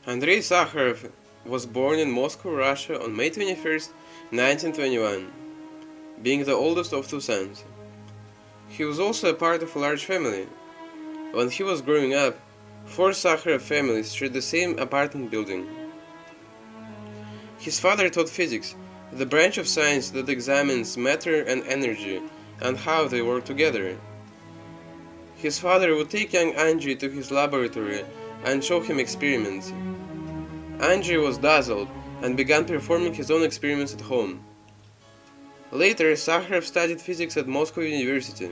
Andrei Sakharov was born in Moscow, Russia on May 21, 1921, being the oldest of two sons. He was also a part of a large family. When he was growing up, 4 Sakharov families shared the same apartment building. His father taught physics, the branch of science that examines matter and energy and how they work together. His father would take young Andrei to his laboratory and show him experiments. Andrei was dazzled and began performing his own experiments at home. Later, Sakharov studied physics at Moscow University.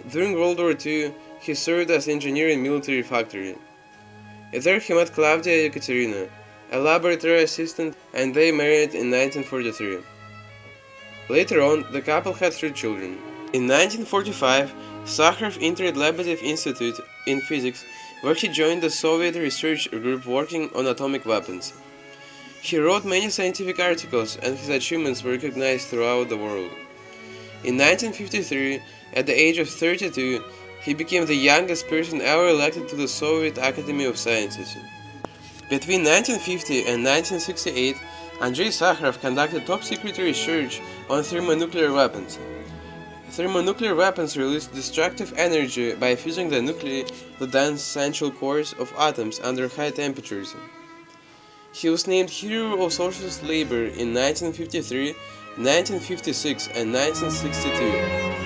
During World War II, he served as engineer in military factory. There he met Claudia Ekaterina, a laboratory assistant, and they married in 1943. Later on, the couple had 3 children. In 1945, Sakharov entered Lebedev Institute in physics, where he joined the Soviet research group working on atomic weapons. He wrote many scientific articles, and his achievements were recognized throughout the world. In 1953, at the age of 32, he became the youngest person ever elected to the Soviet Academy of Sciences. Between 1950 and 1968, Andrei Sakharov conducted top-secret research on thermonuclear weapons. Thermonuclear weapons release destructive energy by fusing the nuclei, the dense central cores of atoms under high temperatures. He was named Hero of Socialist Labor in 1953, 1956 and 1962.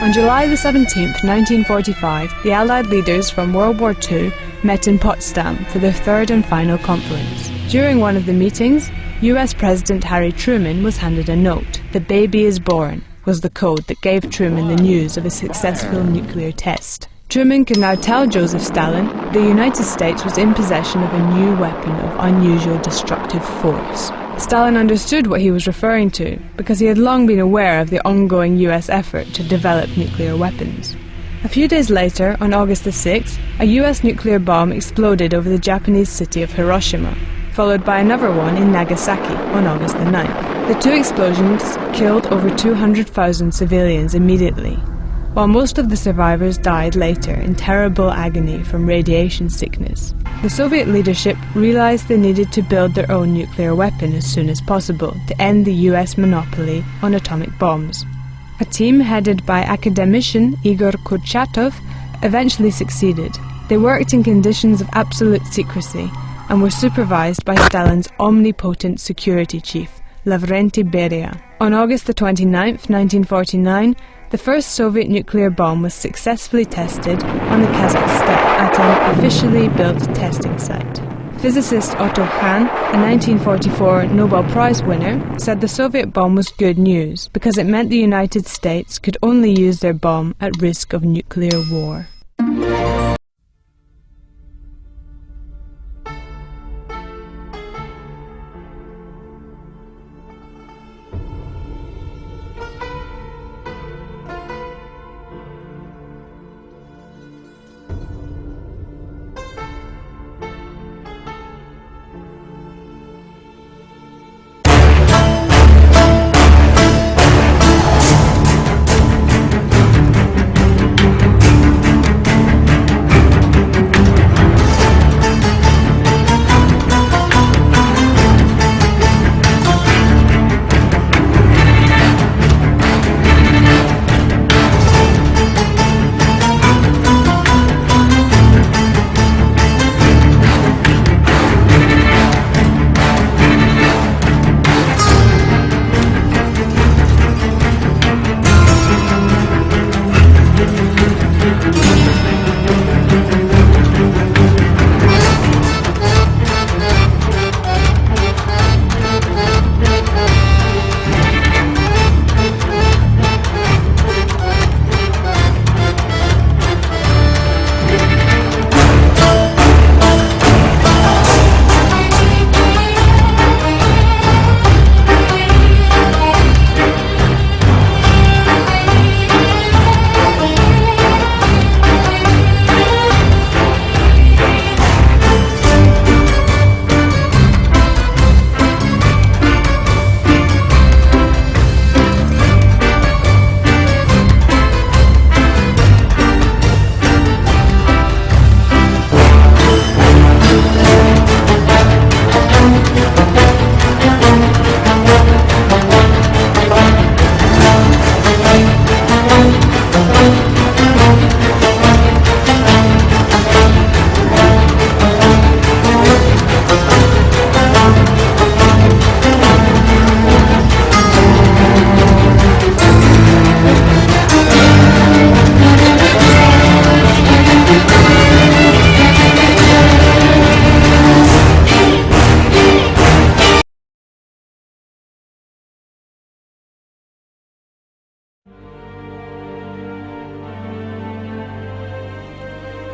On July 17, 1945, the Allied leaders from World War II met in Potsdam for their 3rd and final conference. During one of the meetings, US President Harry Truman was handed a note. "The baby is born" was the code that gave Truman the news of a successful nuclear test. Truman could now tell Joseph Stalin the United States was in possession of a new weapon of unusual destructive force. Stalin understood what he was referring to, because he had long been aware of the ongoing US effort to develop nuclear weapons. A few days later, on August the 6th, a US nuclear bomb exploded over the Japanese city of Hiroshima, followed by another one in Nagasaki on August the 9th. The 2 explosions killed over 200,000 civilians immediately, while most of the survivors died later in terrible agony from radiation sickness. The Soviet leadership realized they needed to build their own nuclear weapon as soon as possible to end the US monopoly on atomic bombs. A team headed by academician Igor Kurchatov eventually succeeded. They worked in conditions of absolute secrecy and were supervised by Stalin's omnipotent security chief, Lavrenti Beria. On August the 29th, 1949, the first Soviet nuclear bomb was successfully tested on the Kazakh steppe at an officially built testing site. Physicist Otto Hahn, a 1944 Nobel Prize winner, said the Soviet bomb was good news because it meant the United States could only use their bomb at risk of nuclear war.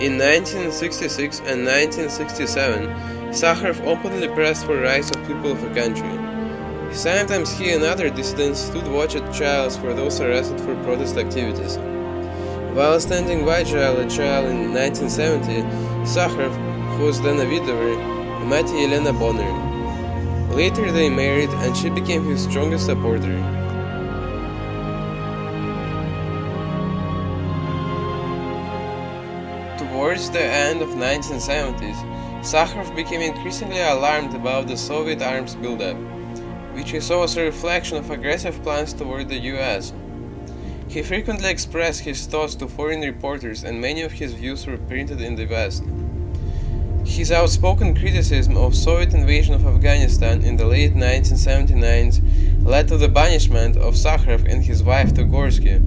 In 1966 and 1967, Sakharov openly pressed for rights of people of the country. Sometimes he and other dissidents stood watch at trials for those arrested for protest activities. While standing vigil at trial in 1970, Sakharov, who was then a widower, met Yelena Bonner. Later they married and she became his strongest supporter. Towards the end of the 1970s, Sakharov became increasingly alarmed about the Soviet arms buildup, which he saw as a reflection of aggressive plans toward the US. He frequently expressed his thoughts to foreign reporters, and many of his views were printed in the West. His outspoken criticism of Soviet invasion of Afghanistan in the late 1979s led to the banishment of Sakharov and his wife to Gorsky,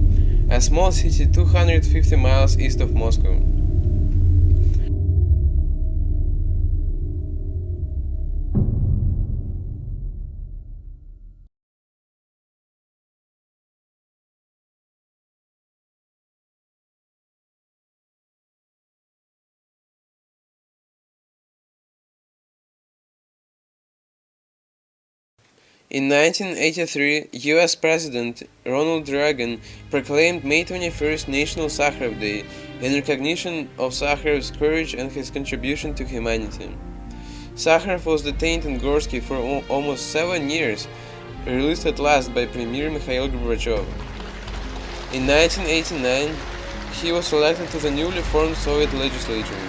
a small city 250 miles east of Moscow. In 1983, US President Ronald Reagan proclaimed May 21st National Sakharov Day in recognition of Sakharov's courage and his contribution to humanity. Sakharov was detained in Gorsky for almost 7 years, released at last by Premier Mikhail Gorbachev. In 1989, he was elected to the newly formed Soviet legislature.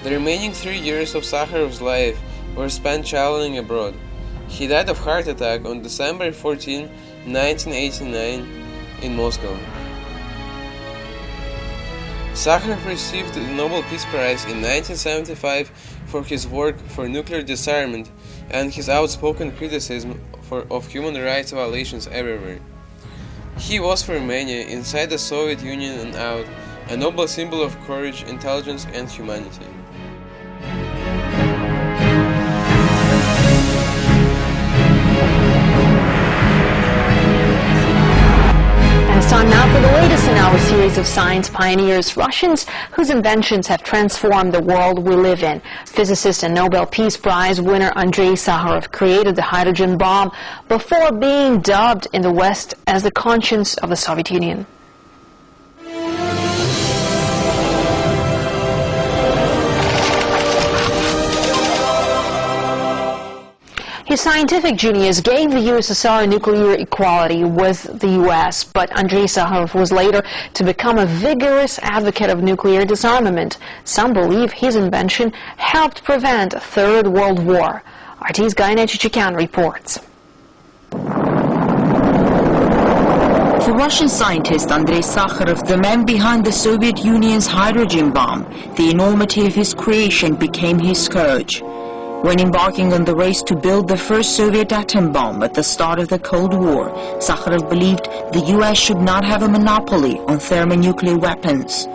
The remaining 3 years of Sakharov's life were spent traveling abroad. He died of heart attack on December 14, 1989, in Moscow. Sakharov received the Nobel Peace Prize in 1975 for his work for nuclear disarmament and his outspoken criticism of human rights violations everywhere. He was for many, inside the Soviet Union and out, a noble symbol of courage, intelligence, and humanity. It's time now for the latest in our series of science pioneers, Russians whose inventions have transformed the world we live in. Physicist and Nobel Peace Prize winner Andrei Sakharov created the hydrogen bomb before being dubbed in the West as the conscience of the Soviet Union. His scientific genius gave the USSR nuclear equality with the US, but Andrei Sakharov was later to become a vigorous advocate of nuclear disarmament. Some believe his invention helped prevent a Third World War. RT's Gaina Chichikan reports. For Russian scientist Andrei Sakharov, the man behind the Soviet Union's hydrogen bomb, the enormity of his creation became his scourge. When embarking on the race to build the first Soviet atom bomb at the start of the Cold War, Sakharov believed the US should not have a monopoly on thermonuclear weapons.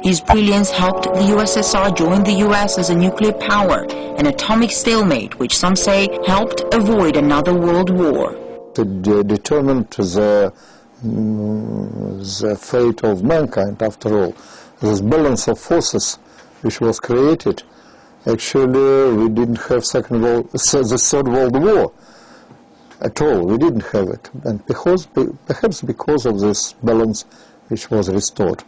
His brilliance helped the USSR join the US as a nuclear power, an atomic stalemate which some say helped avoid another world war. It determined the fate of mankind, after all. This balance of forces which was created. Actually, we didn't have the Third World War at all. We didn't have it, and perhaps because of this balance which was restored.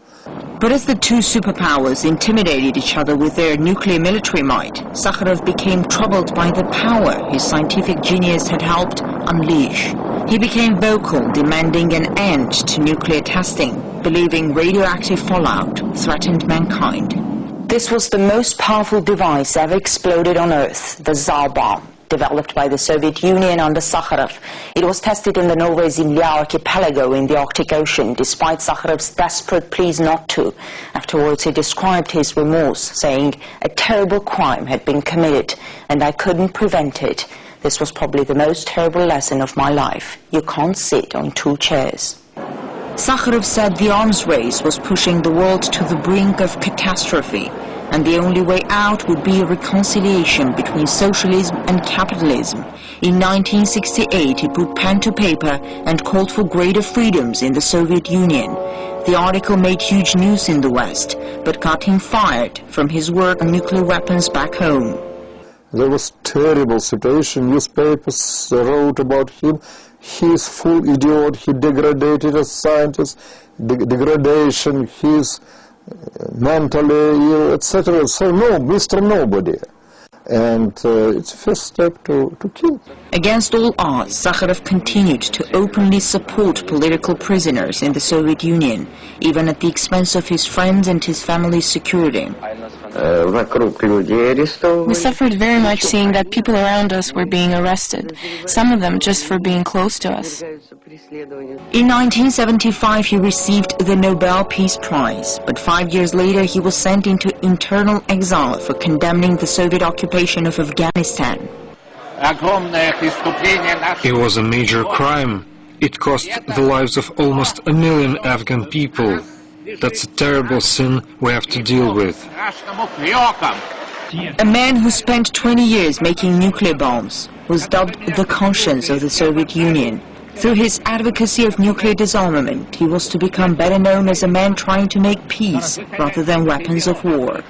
But as the two superpowers intimidated each other with their nuclear military might, Sakharov became troubled by the power his scientific genius had helped unleash. He became vocal, demanding an end to nuclear testing, believing radioactive fallout threatened mankind. This was the most powerful device ever exploded on Earth, the Tsar bomb, developed by the Soviet Union under Sakharov. It was tested in the Novaya Zemlya archipelago in the Arctic Ocean, despite Sakharov's desperate pleas not to. Afterwards, he described his remorse, saying, "A terrible crime had been committed, and I couldn't prevent it. This was probably the most terrible lesson of my life. You can't sit on two chairs." Sakharov said the arms race was pushing the world to the brink of catastrophe, and the only way out would be a reconciliation between socialism and capitalism. In 1968, he put pen to paper and called for greater freedoms in the Soviet Union. The article made huge news in the West, but got him fired from his work on nuclear weapons back home. There was terrible situation. Newspapers wrote about him. He is full idiot. He degraded as scientist. Degradation. He is mentally ill, etc. So no, Mr. Nobody. And it's the first step to kill. Against all odds, Sakharov continued to openly support political prisoners in the Soviet Union, even at the expense of his friends and his family's security. We suffered very much seeing that people around us were being arrested, some of them just for being close to us. In 1975 he received the Nobel Peace Prize, but 5 years later he was sent into internal exile for condemning the Soviet occupation of Afghanistan. It was a major crime. It cost the lives of almost 1 million Afghan people. That's a terrible sin we have to deal with. A man who spent 20 years making nuclear bombs was dubbed the conscience of the Soviet Union. Through his advocacy of nuclear disarmament, he was to become better known as a man trying to make peace rather than weapons of war.